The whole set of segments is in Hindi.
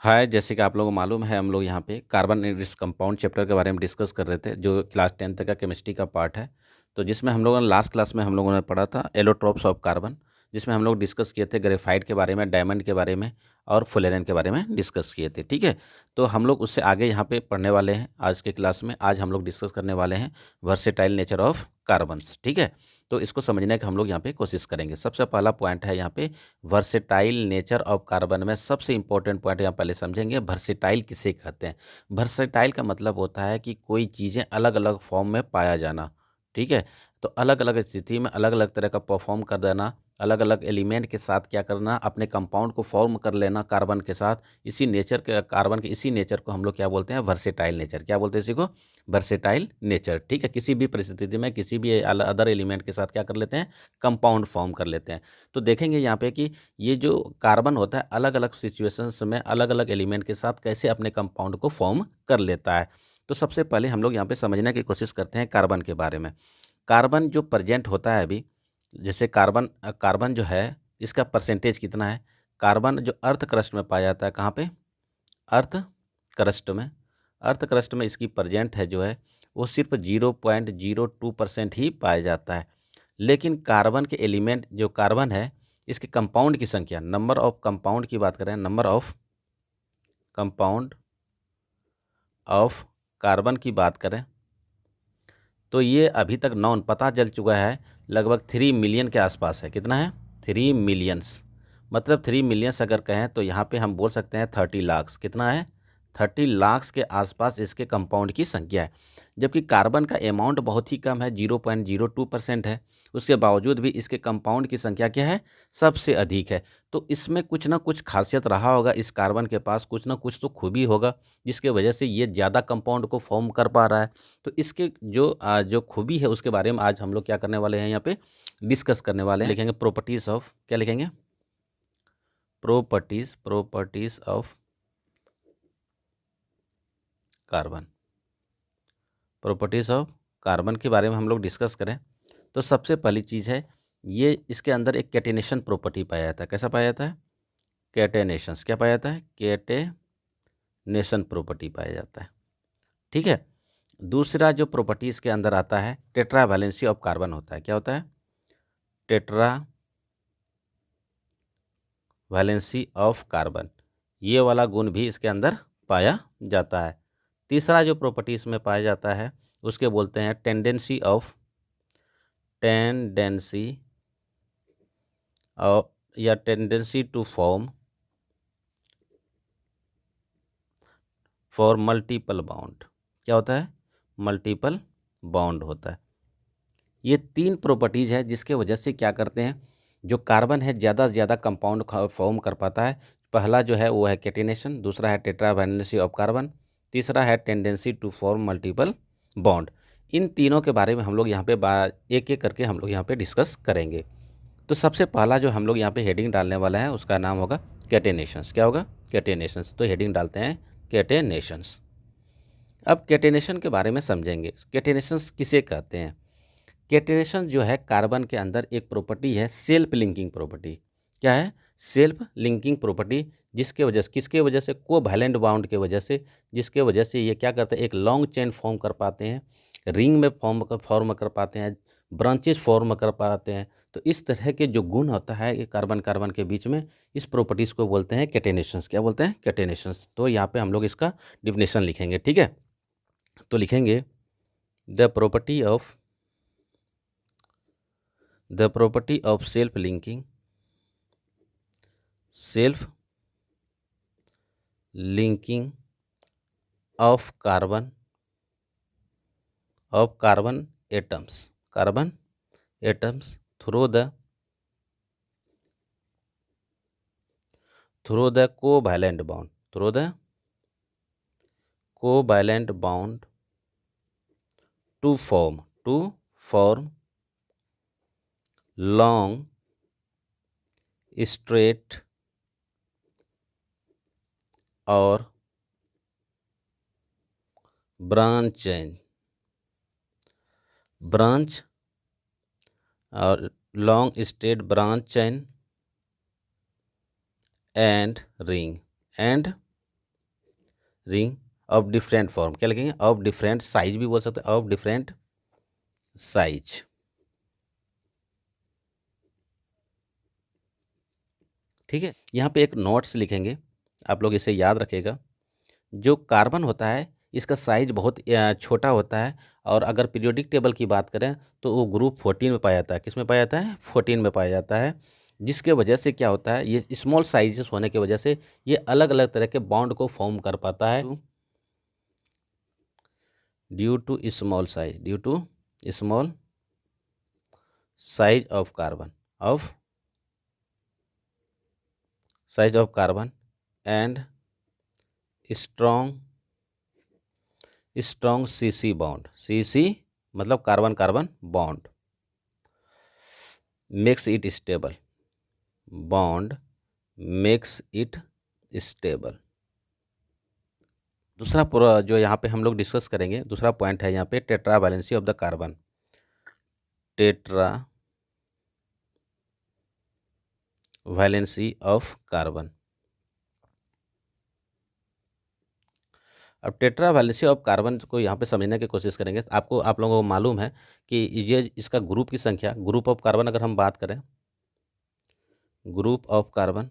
हाय, जैसे कि आप लोगों को मालूम है हम लोग यहाँ पे कार्बन इन इस कंपाउंड चैप्टर के बारे में डिस्कस कर रहे थे जो क्लास 10 का केमिस्ट्री का पार्ट है। तो जिसमें हम लोगों ने लास्ट क्लास में हम लोगों ने पढ़ा था एलोट्रोप्स ऑफ कार्बन, जिसमें हम लोग डिस्कस किए थे ग्रेफाइट के बारे में, डायमंड के बारे में और फुलेरन के बारे में डिस्कस किए थे। ठीक है, तो हम लोग उससे आगे यहाँ पे पढ़ने वाले हैं आज के क्लास में। आज हम लोग डिस्कस करने वाले हैं वर्सेटाइल नेचर ऑफ कार्बन्स। ठीक है, तो इसको समझने का हम लोग यहाँ पे कोशिश करेंगे। सबसे पहला पॉइंट है यहाँ पे वर्सेटाइल नेचर ऑफ कार्बन में सबसे इंपॉर्टेंट पॉइंट यहाँ पहले समझेंगे, वर्सेटाइल किसे कहते हैं। वर्सेटाइल का मतलब होता है कि कोई चीज़ें अलग अलग फॉर्म में पाया जाना। ठीक है, तो अलग अलग स्थिति में अलग अलग तरह का परफॉर्म कर देना, अलग अलग एलिमेंट के साथ क्या करना, अपने कंपाउंड को फॉर्म कर लेना कार्बन के साथ। इसी नेचर के कार्बन के इसी नेचर को हम लोग क्या बोलते हैं, वर्सेटाइल नेचर। क्या बोलते हैं इसी को, वर्सेटाइल नेचर। ठीक है, किसी भी परिस्थिति में किसी भी अदर एलिमेंट के साथ क्या कर लेते हैं, कंपाउंड फॉर्म कर लेते हैं। तो देखेंगे यहाँ पे कि ये जो कार्बन होता है अलग अलग सिचुएशंस में अलग अलग एलिमेंट के साथ कैसे अपने कंपाउंड को फॉर्म कर लेता है। तो सबसे पहले हम लोग यहाँ पे समझने की कोशिश करते हैं कार्बन के बारे में। कार्बन जो प्रेजेंट होता है अभी, जैसे कार्बन कार्बन जो है इसका परसेंटेज कितना है। कार्बन जो अर्थ क्रस्ट में पाया जाता है, कहाँ पे, अर्थ क्रस्ट में। अर्थ क्रस्ट में इसकी प्रेजेंट है जो है वो सिर्फ 0.02% ही पाया जाता है। लेकिन कार्बन के एलिमेंट जो कार्बन है इसके कंपाउंड की संख्या, नंबर ऑफ कंपाउंड की बात करें, number of compound of carbon की बात करें तो ये अभी तक नॉन पता चल चुका है, लगभग 3 मिलियन के आसपास है। कितना है, 3 मिलियंस। मतलब 3 मिलियंस अगर कहें तो यहाँ पे हम बोल सकते हैं 30 लाख। कितना है, 30 लाख के आसपास इसके कंपाउंड की संख्या है। जबकि कार्बन का अमाउंट बहुत ही कम है, 0.02% है। उसके बावजूद भी इसके कंपाउंड की संख्या क्या है, सबसे अधिक है। तो इसमें कुछ ना कुछ खासियत रहा होगा, इस कार्बन के पास कुछ ना कुछ तो खूबी होगा जिसके वजह से ये ज़्यादा कंपाउंड को फॉर्म कर पा रहा है। तो इसके जो खूबी है उसके बारे में आज हम लोग क्या करने वाले हैं, यहाँ पे डिस्कस करने वाले हैं। लिखेंगे प्रॉपर्टीज ऑफ, क्या लिखेंगे, properties of carbon. Properties of carbon के बारे में हम लोग डिस्कस करें तो सबसे पहली चीज़ है ये इसके अंदर एक कैटेनेशन प्रॉपर्टी पाया जाता है। कैसा पाया जाता है, कैटेनेशंस। क्या पाया जाता है, कैटेनेशन प्रॉपर्टी पाया जाता है। ठीक है, दूसरा जो प्रॉपर्टी इसके अंदर आता है टेट्रा वैलेंसी ऑफ कार्बन होता है। क्या होता है, टेट्रा वैलेंसी ऑफ कार्बन। ये वाला गुण भी इसके अंदर पाया जाता है। तीसरा जो प्रॉपर्टी इसमें पाया जाता है उसके बोलते हैं टेंडेंसी ऑफ, टेंडेंसी ऑफ या tendency to form for multiple bond. क्या होता है, मल्टीपल बॉन्ड होता है। ये 3 प्रॉपर्टीज़ है जिसके वजह से क्या करते हैं, जो कार्बन है ज़्यादा से ज़्यादा कंपाउंड फॉर्म कर पाता है। पहला जो है वो है कैटेनेशन, दूसरा है टेट्रा वैलेंसी ऑफ कार्बन, तीसरा है tendency to form multiple bond. इन तीनों के बारे में हम लोग यहाँ पे एक एक करके हम लोग यहाँ पे डिस्कस करेंगे। तो सबसे पहला जो हम लोग यहाँ पे हेडिंग डालने वाला है उसका नाम होगा कैटेनेशंस। क्या होगा, कैटेनेशंस। तो हेडिंग डालते हैं कैटेनेशंस। अब कैटेनेशन के बारे में समझेंगे, कैटेनेशंस किसे कहते हैं। कैटेनेशन जो है कार्बन के अंदर एक प्रॉपर्टी है सेल्फ लिंकिंग प्रॉपर्टी। क्या है, सेल्फ लिंकिंग प्रॉपर्टी, जिसके वजह से, किसके वजह से, कोवैलेंट बॉन्ड के वजह से, जिसके वजह से ये क्या करते हैं, एक लॉन्ग चेन फॉर्म कर पाते हैं, रिंग में फॉर्म कर पाते हैं, ब्रांचेस फॉर्म कर पाते हैं। तो इस तरह के जो गुण होता है ये कार्बन कार्बन के बीच में, इस प्रॉपर्टीज़ को बोलते हैं कैटेनेशंस। क्या बोलते हैं, कैटेनेशंस। तो यहाँ पे हम लोग इसका डिफिनेशन लिखेंगे। ठीक है, तो लिखेंगे the property of self linking of carbon atoms through the covalent bond to form long straight और branch और long straight branch chain and ring ring of different form, क्या लिखेंगे, ऑफ डिफरेंट साइज भी बोल सकते हैं, ऑफ डिफरेंट साइज। ठीक है, यहाँ पे एक नोट्स लिखेंगे, आप लोग इसे याद रखिएगा। जो कार्बन होता है इसका साइज बहुत छोटा होता है, और अगर पीरियोडिक टेबल की बात करें तो वो ग्रुप 14 में पाया जाता है। किस में पाया जाता है, 14 में पाया जाता है। जिसके वजह से क्या होता है, ये स्मॉल साइजेस होने की वजह से ये अलग अलग तरह के बॉन्ड को फॉर्म कर पाता है, due to small size, due to small size of carbon, of size of carbon and strong CC bond, CC मतलब carbon carbon bond, makes it stable, bond makes it stable. दूसरा पूरा जो यहाँ पे हम लोग डिस्कस करेंगे, दूसरा पॉइंट है यहाँ पे tetra valency of the carbon, tetra valency of carbon. अब टेट्रा वैलेंसी ऑफ कार्बन को यहाँ पे समझने की कोशिश करेंगे। आप लोगों को मालूम है कि ये इसका ग्रुप की संख्या, ग्रुप ऑफ कार्बन अगर हम बात करें, group of carbon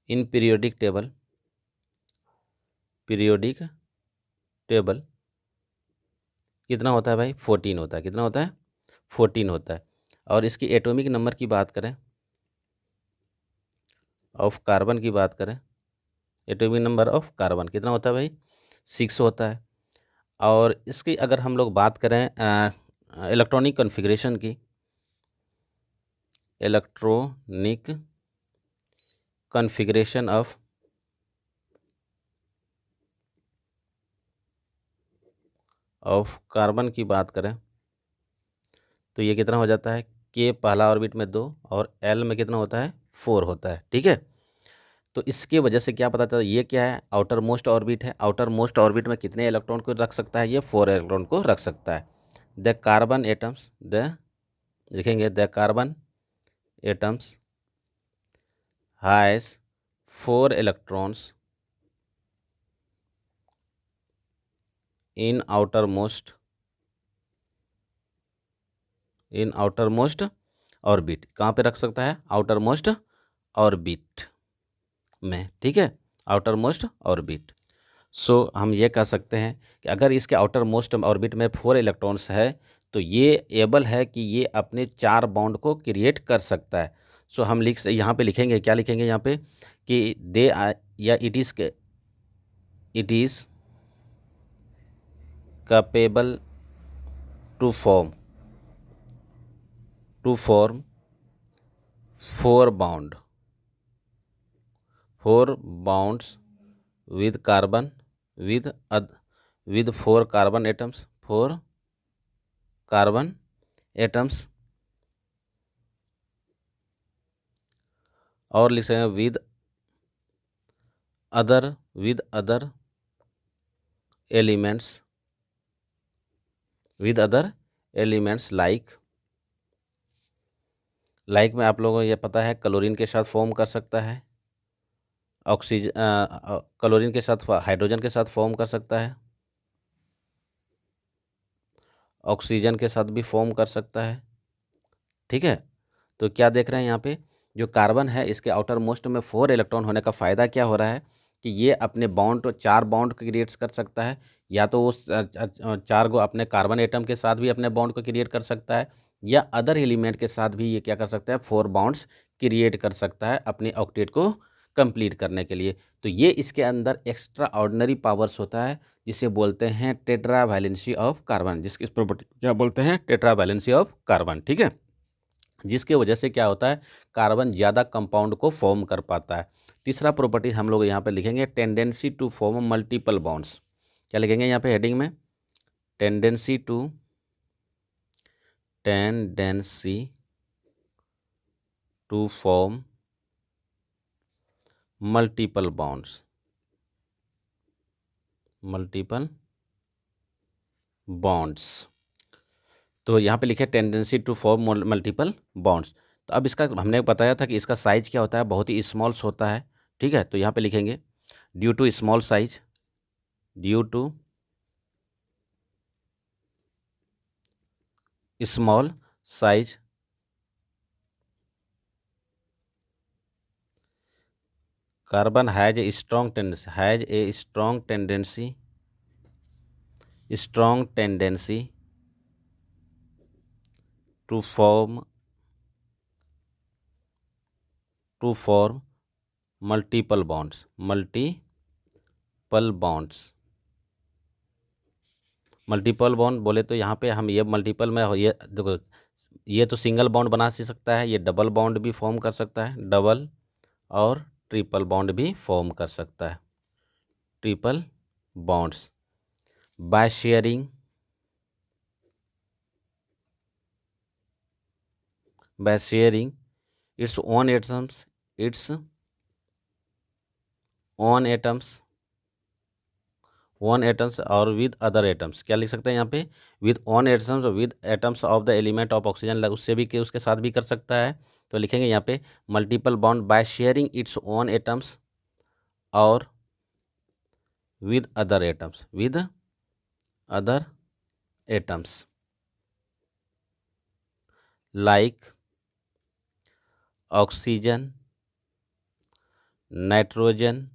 in periodic table, periodic table कितना होता है भाई, 14 होता है। कितना होता है, 14 होता है। और इसकी एटॉमिक नंबर की बात करें, ऑफ कार्बन की बात करें, एटॉमिक नंबर ऑफ कार्बन कितना होता है भाई, 6 होता है। और इसकी अगर हम लोग बात करें इलेक्ट्रॉनिक कॉन्फ़िगरेशन की, इलेक्ट्रॉनिक कॉन्फ़िगरेशन ऑफ कार्बन की बात करें तो ये कितना हो जाता है, के पहला ऑर्बिट में 2 और एल में कितना होता है, 4 होता है। ठीक है, तो इसके वजह से क्या पता चलता है, ये क्या है, आउटर मोस्ट ऑर्बिट है। आउटर मोस्ट ऑर्बिट में कितने इलेक्ट्रॉन को रख सकता है, ये 4 इलेक्ट्रॉन को रख सकता है। द कार्बन एटम्स, द लिखेंगे the carbon atoms has 4 electrons in outer most orbit. कहाँ पे रख सकता है, आउटर मोस्ट ऑर्बिट में। ठीक है, आउटर मोस्ट ऑर्बिट। सो हम ये कह सकते हैं कि अगर इसके आउटर मोस्ट ऑर्बिट में 4 इलेक्ट्रॉन्स है तो ये एबल है कि ये अपने 4 बॉन्ड को क्रिएट कर सकता है। सो हम यहाँ पे लिखेंगे, क्या लिखेंगे यहाँ पे, कि दे या it is capable to form 4 bonds with carbon, with 4 carbon atoms, 4 carbon atoms, और लिख सकते हैं with other elements, like में आप लोगों को ये पता है क्लोरीन के साथ फॉर्म कर सकता है, ऑक्सीजन क्लोरीन के साथ हाइड्रोजन के साथ फॉर्म कर सकता है, ऑक्सीजन के साथ भी फॉर्म कर सकता है। ठीक है, तो क्या देख रहे हैं यहाँ पे, जो कार्बन है इसके आउटर मोस्ट में 4 इलेक्ट्रॉन होने का फ़ायदा क्या हो रहा है कि ये अपने बॉन्ड 4 बॉन्ड को क्रिएट कर सकता है, या तो वो 4 को अपने कार्बन एटम के साथ भी अपने बॉन्ड को क्रिएट कर सकता है, या अदर एलिमेंट के साथ भी ये क्या कर सकता है, 4 बॉन्ड्स क्रिएट कर सकता है अपने ऑक्टेट को कंप्लीट करने के लिए। तो ये इसके अंदर एक्स्ट्रा ऑर्डिनरी पावर्स होता है, जिसे बोलते हैं टेट्रा वैलेंसी ऑफ कार्बन, जिसकी प्रॉपर्टी क्या बोलते हैं, टेट्रा वैलेंसी ऑफ कार्बन। ठीक है, जिसके वजह से क्या होता है, कार्बन ज़्यादा कंपाउंड को फॉर्म कर पाता है। तीसरा प्रॉपर्टी हम लोग यहाँ पे लिखेंगे tendency to form multiple bonds. क्या लिखेंगे यहाँ पे हेडिंग में, tendency to form multiple bonds, तो यहाँ पे लिखे tendency to form multiple bonds. तो अब इसका हमने बताया था कि इसका साइज क्या होता है, बहुत ही स्मॉल्स होता है। ठीक है, तो यहाँ पे लिखेंगे due to small size, due to small size, carbon has a strong tendency, has a strong tendency, strong tendency to form multiple bonds, multiple bonds. Multiple bond बोले तो यहाँ पे हम ये मल्टीपल में ये देखो, ये तो सिंगल बॉन्ड बना सकता है, ये डबल बॉन्ड भी फॉर्म कर सकता है, डबल और ट्रिपल बॉन्ड भी फॉर्म कर सकता है, triple bonds by sharing its own atoms, its own atoms और विद अदर एटम्स। क्या लिख सकते हैं यहाँ पे, with own atoms, with atoms of the element of oxygen, उससे भी उसके साथ भी कर सकता है। तो लिखेंगे यहाँ पे multiple bond by sharing its own atoms और with other atoms, with other atoms like oxygen, nitrogen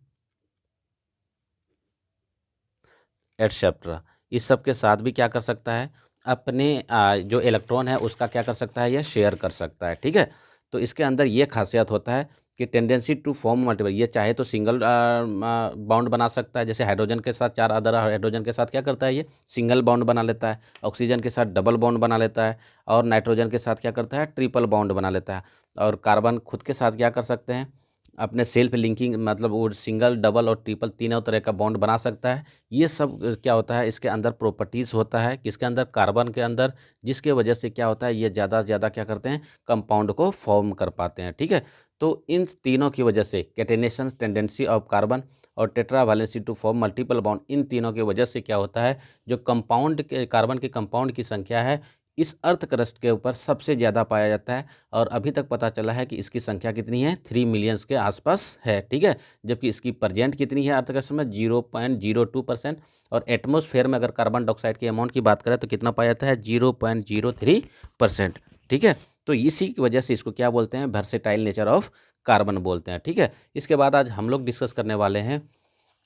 etcetera. इस सब के साथ भी क्या कर सकता है, अपने जो इलेक्ट्रॉन है उसका क्या कर सकता है, यह शेयर कर सकता है। ठीक है, तो इसके अंदर ये खासियत होता है कि टेंडेंसी टू फॉर्म मल्टीपल, ये चाहे तो सिंगल बॉन्ड बना सकता है, जैसे हाइड्रोजन के साथ, 4 अदर हाइड्रोजन के साथ क्या करता है, ये सिंगल बॉन्ड बना लेता है, ऑक्सीजन के साथ डबल बॉन्ड बना लेता है, और नाइट्रोजन के साथ क्या करता है, ट्रिपल बॉन्ड बना लेता है, और कार्बन खुद के साथ क्या कर सकते हैं, अपने सेल्फ लिंकिंग, मतलब वो सिंगल, डबल और ट्रिपल तीनों तरह का बॉन्ड बना सकता है। ये सब क्या होता है, इसके अंदर प्रॉपर्टीज़ होता है, किसके अंदर, कार्बन के अंदर, जिसके वजह से क्या होता है, ये ज़्यादा से ज़्यादा क्या करते हैं, कंपाउंड को फॉर्म कर पाते हैं। ठीक है, तो इन तीनों की वजह से कैटेनेशन टेंडेंसी ऑफ कार्बन और tetra valency to form multiple bond, इन तीनों की वजह से क्या होता है, जो कंपाउंड के कार्बन के कंपाउंड की संख्या है इस अर्थ क्रस्ट के ऊपर सबसे ज़्यादा पाया जाता है, और अभी तक पता चला है कि इसकी संख्या कितनी है, 3 मिलियंस के आसपास है। ठीक है, जबकि इसकी प्रेजेंट कितनी है अर्थ क्रस्ट में, 0.02%, और एटमॉस्फेयर में अगर कार्बन डाइऑक्साइड की अमाउंट की बात करें तो कितना पाया जाता है, 0.03%। ठीक है, तो इसी की वजह से इसको क्या बोलते हैं, वर्सेटाइल नेचर ऑफ कार्बन बोलते हैं। ठीक है, इसके बाद आज हम लोग डिस्कस करने वाले हैं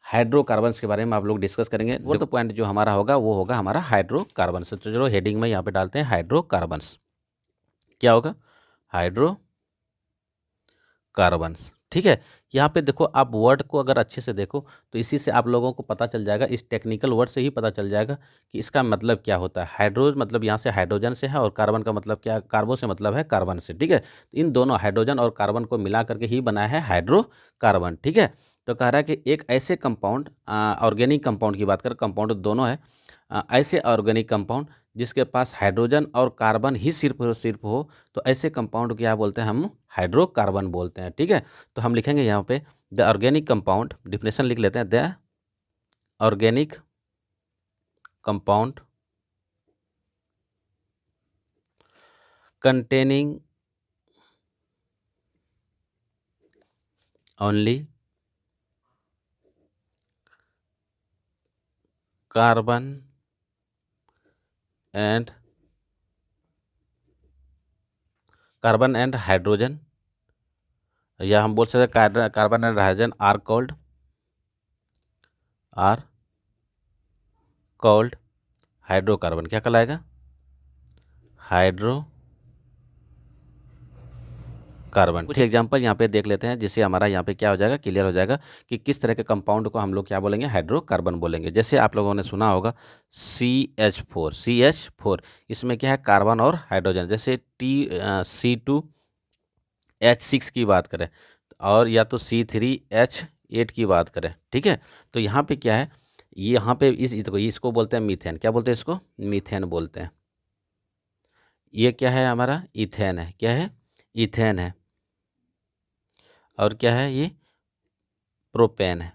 हाइड्रोकार्बन्स के बारे में, आप लोग डिस्कस करेंगे। फोर्थ पॉइंट जो हमारा होगा वो होगा हमारा हाइड्रोकार्बन्स। तो चलो हेडिंग में यहाँ पे डालते हैं हाइड्रोकार्बन्स। क्या होगा, हाइड्रोकार्बन्स। ठीक है, यहाँ पे देखो, आप वर्ड को अगर अच्छे से देखो तो इसी से आप लोगों को पता चल जाएगा, इस टेक्निकल वर्ड से ही पता चल जाएगा कि इसका मतलब क्या होता है। हाइड्रो मतलब यहाँ से हाइड्रोजन से है, और कार्बन का मतलब क्या, कार्बो से मतलब है कार्बन से। ठीक है, तो इन दोनों हाइड्रोजन और कार्बन को मिला करके ही बनाया है हाइड्रोकार्बन। ठीक है, तो कह रहा है कि एक ऐसे कंपाउंड, ऑर्गेनिक कंपाउंड की बात करें, कंपाउंड दोनों है, ऐसे ऑर्गेनिक कंपाउंड जिसके पास हाइड्रोजन और कार्बन ही सिर्फ हो, तो ऐसे कंपाउंड क्या बोलते हैं, हम हाइड्रोकार्बन बोलते हैं। ठीक है, तो हम लिखेंगे यहाँ पे द ऑर्गेनिक कंपाउंड, डिफिनेशन लिख लेते हैं, the organic compound containing only carbon and hydrogen, या हम बोल सकते हैं carbon and hydrogen are called hydrocarbon. क्या कहलाएगा, हाइड्रोकार्बन। कुछ एग्जांपल यहाँ पे देख लेते हैं, जिससे हमारा यहाँ पे क्या हो जाएगा, क्लियर हो जाएगा कि किस तरह के कंपाउंड को हम लोग क्या बोलेंगे, हाइड्रोकार्बन बोलेंगे। जैसे आप लोगों ने सुना होगा CH4, इसमें क्या है, कार्बन और हाइड्रोजन। जैसे C2H6 की बात करें, और या तो C3H8 की बात करें। ठीक है, तो यहाँ पे क्या है, ये यहाँ पे इसको बोलते हैं मीथेन। क्या बोलते हैं इसको, मीथेन बोलते हैं। ये क्या है, हमारा इथेन है। क्या है, इथेन है। और क्या है, ये प्रोपेन है।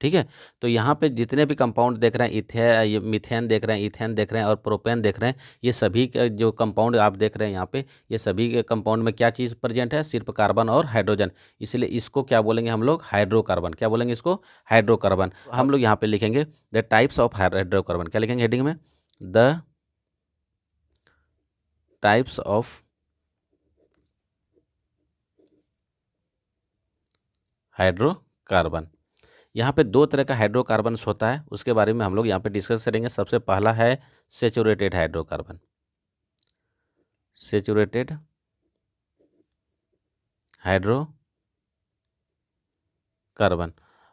ठीक है। तो यहाँ पे जितने भी कंपाउंड देख रहे हैं, ये मीथेन देख रहे हैं, इथेन देख रहे हैं और प्रोपेन देख रहे हैं, ये सभी के जो कंपाउंड आप देख रहे हैं यहाँ पे, ये सभी के कंपाउंड में क्या चीज़ प्रेजेंट है, सिर्फ कार्बन और हाइड्रोजन। इसलिए इसको क्या बोलेंगे हम लोग, हाइड्रोकार्बन। क्या बोलेंगे इसको, हाइड्रोकार्बन। हम लोग यहाँ पे लिखेंगे द टाइप्स ऑफ हाइड्रोकार्बन। क्या लिखेंगे हेडिंग में, द टाइप्स ऑफ हाइड्रोकार्बन। यहाँ पे दो तरह का हाइड्रोकार्बन होता है, उसके बारे में हम लोग यहाँ पे डिस्कस करेंगे। सबसे पहला है सेचुरेटेड हाइड्रोकार्बन, सेचुरेटेड हाइड्रोकार्बन।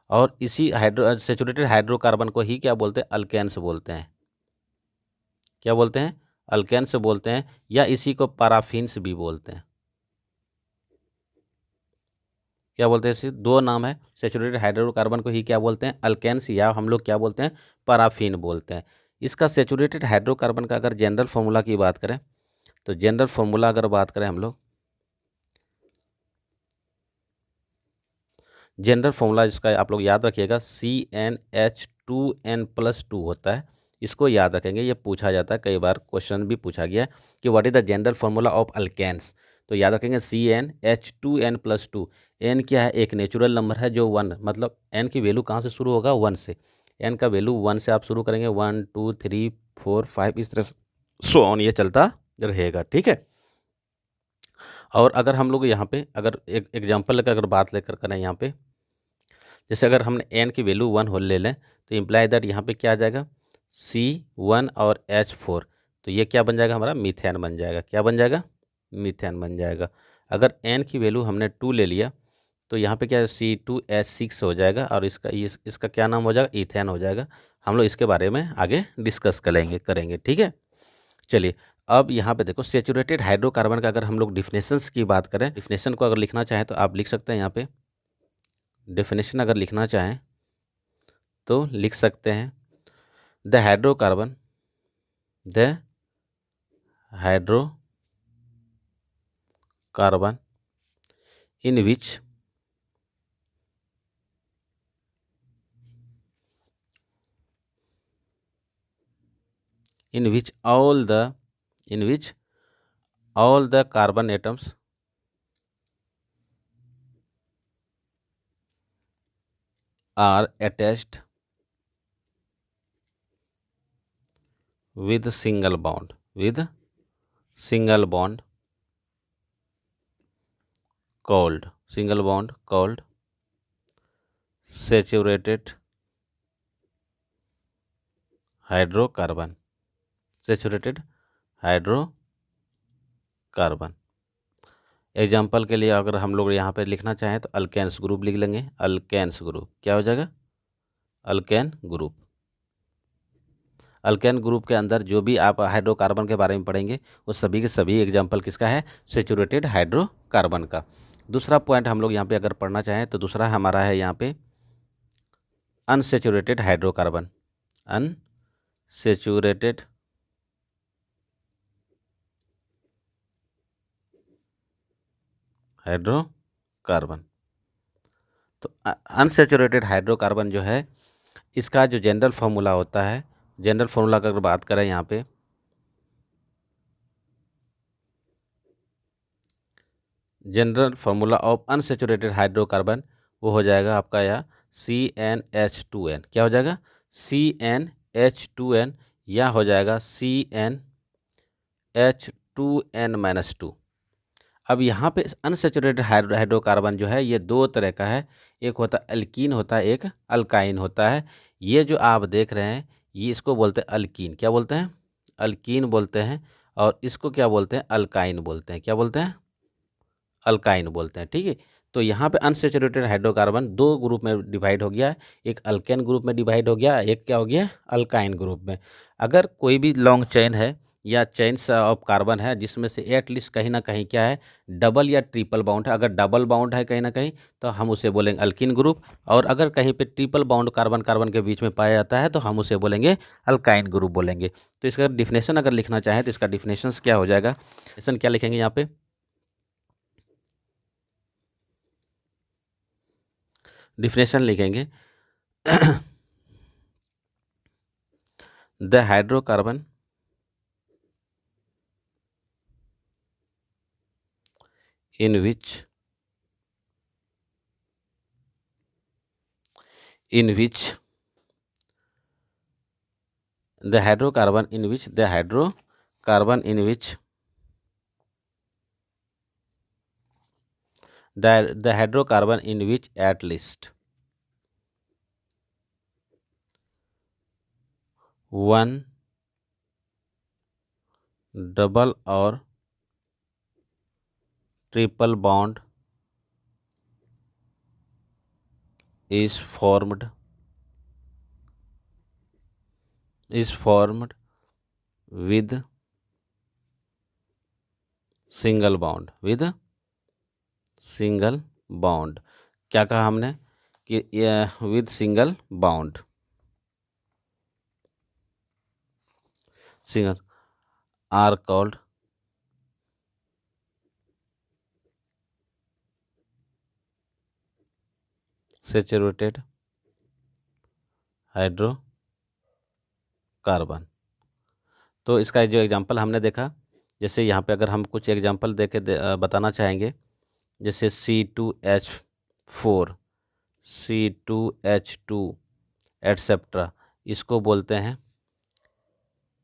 और इसी सेचुरेटेड हाइड्रोकार्बन को ही क्या बोलते हैं, अल्केन्स बोलते हैं। क्या बोलते हैं, अल्केन्स बोलते हैं, या इसी को पैराफिन्स भी बोलते हैं। क्या बोलते हैं, इसे दो नाम है, सेचुरेटेड हाइड्रोकार्बन को ही क्या बोलते हैं, अल्केन्स, या हम लोग क्या बोलते हैं, पैराफिन बोलते हैं। इसका सेचुरेटेड हाइड्रोकार्बन का अगर जनरल फॉर्मूला की बात करें, तो जनरल फॉर्मूला अगर बात करें हम लोग, जनरल फॉर्मूला इसका आप लोग याद रखिएगा, CnH2n+2 होता है। इसको याद रखेंगे, ये पूछा जाता है, कई बार क्वेश्चन भी पूछा गया है कि what is the general formula of alkanes. तो याद रखेंगे CnH2n+2। एन क्या है, एक नेचुरल नंबर है जो 1, मतलब एन की वैल्यू कहाँ से शुरू होगा, 1 से। एन का वैल्यू 1 से आप शुरू करेंगे, 1 2 3 4 5 इस तरह से सो ऑन ये चलता रहेगा, ठीक है। और अगर हम लोग यहाँ पे अगर एक एग्जाम्पल का अगर बात लेकर करें यहाँ पे, जैसे अगर हमने एन की वैल्यू 1 हो ले लें, तो इम्प्लाई दैट यहाँ पे क्या आ जाएगा, C1 और H4। तो ये क्या बन जाएगा, हमारा मीथेन बन जाएगा। क्या बन जाएगा, मीथेन बन जाएगा। अगर एन की वैल्यू हमने 2 ले लिया, तो यहाँ पे क्या है, C2H6 हो जाएगा, और इसका क्या नाम हो जाएगा, इथेन हो जाएगा। हम लोग इसके बारे में आगे डिस्कस करेंगे, ठीक है। चलिए, अब यहाँ पे देखो, सेचुरेटेड हाइड्रोकार्बन का अगर हम लोग डिफिनेशंस की बात करें, डिफिनेशन को अगर लिखना चाहें तो आप लिख सकते हैं। यहाँ पे डेफिनेशन अगर लिखना चाहें तो लिख सकते हैं, the hydrocarbon, the hydrocarbon in which all the carbon atoms are attached with single bond, called saturated hydrocarbon, saturated hydrocarbon. Example के लिए अगर हम लोग यहाँ पे लिखना चाहें तो अल्केन्स ग्रुप लिख लेंगे। अल्केन्स ग्रुप क्या हो जाएगा, अल्केन ग्रुप। अल्केन ग्रुप के अंदर जो भी आप हाइड्रोकार्बन के बारे में पढ़ेंगे, वो सभी के सभी एग्जाम्पल किसका है, सेचुरेटेड हाइड्रोकार्बन का। दूसरा पॉइंट हम लोग यहाँ पे अगर पढ़ना चाहें तो दूसरा हमारा है यहाँ पे अनसेचुरेटेड हाइड्रोकार्बन, अनसेचुरेटेड हाइड्रोकार्बन। तो अनसेचुरेटेड हाइड्रोकार्बन जो है, इसका जो जनरल फार्मूला होता है, जनरल फार्मूला का अगर बात करें यहाँ पे, general formula of unsaturated hydrocarbon वो हो जाएगा आपका या CnH2n। क्या हो जाएगा, CnH2n, या हो जाएगा CnH2n-2। अब यहाँ पे अनसेचुरेटेड हाइड्रोकार्बन जो है, ये दो तरह का है, एक होता है अल्कीन, होता है एक अल्काइन होता है। ये जो आप देख रहे हैं, ये इसको बोलते हैं अल्कीन। क्या बोलते हैं, अल्कीन बोलते हैं। और इसको क्या बोलते हैं, अल्काइन बोलते हैं। क्या बोलते हैं, अल्काइन बोलते हैं, ठीक है। तो यहाँ पे अनसेचुरेटेड हाइड्रोकार्बन दो ग्रुप में डिवाइड हो गया है, एक अल्केन ग्रुप में डिवाइड हो गया, एक क्या हो गया, अल्काइन ग्रुप में। अगर कोई भी लॉन्ग चेन है या चेन्स ऑफ कार्बन है जिसमें से एटलीस्ट कहीं ना कहीं क्या है, डबल या ट्रिपल बाउंड है, अगर डबल बाउंड है कहीं ना कहीं तो हम उसे बोलेंगे अल्कीन ग्रुप, और अगर कहीं पे ट्रिपल बाउंड कार्बन कार्बन के बीच में पाया जाता है तो हम उसे बोलेंगे अल्काइन ग्रुप बोलेंगे। तो इसका डिफिनेशन अगर लिखना चाहें तो इसका डिफिनेशन क्या हो जाएगा, डिफिनेशन क्या लिखेंगे यहाँ पे, डिफिनेशन लिखेंगे, The hydrocarbon in which the hydrocarbon in which the hydrocarbon in which the hydrocarbon in which at least one double or triple bond is formed with single bond क्या कहा हमने कि with single bond single are called saturated hydrocarbon. तो इसका जो एग्जांपल हमने देखा, जैसे यहाँ पे अगर हम कुछ एग्जांपल दे के बताना चाहेंगे, जैसे C2H4 C2H2 एटसेट्रा, इसको बोलते हैं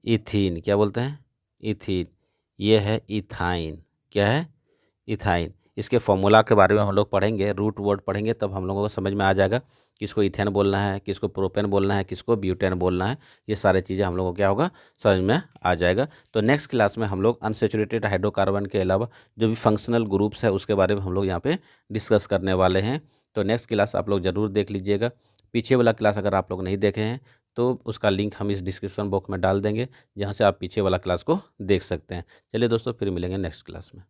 इथीन। क्या बोलते हैं? इथीन। ये है इथाइन। क्या है? इथाइन। इसके फॉर्मूला के बारे में हम लोग पढ़ेंगे, रूट वर्ड पढ़ेंगे, तब हम लोगों को समझ में आ जाएगा किसको इथेन बोलना है, किसको प्रोपेन बोलना है, किसको ब्यूटेन बोलना है। ये सारी चीज़ें हम लोगों को क्या होगा, समझ में आ जाएगा। तो नेक्स्ट क्लास में हम लोग अनसैचुरेटेड हाइड्रोकार्बन के अलावा जो भी फंक्शनल ग्रुप्स है उसके बारे में हम लोग यहाँ पे डिस्कस करने वाले हैं। तो नेक्स्ट क्लास आप लोग ज़रूर देख लीजिएगा। पीछे वाला क्लास अगर आप लोग नहीं देखे हैं तो उसका लिंक हम इस डिस्क्रिप्शन बॉक्स में डाल देंगे, जहाँ से आप पीछे वाला क्लास को देख सकते हैं। चलिए दोस्तों, फिर मिलेंगे नेक्स्ट क्लास में।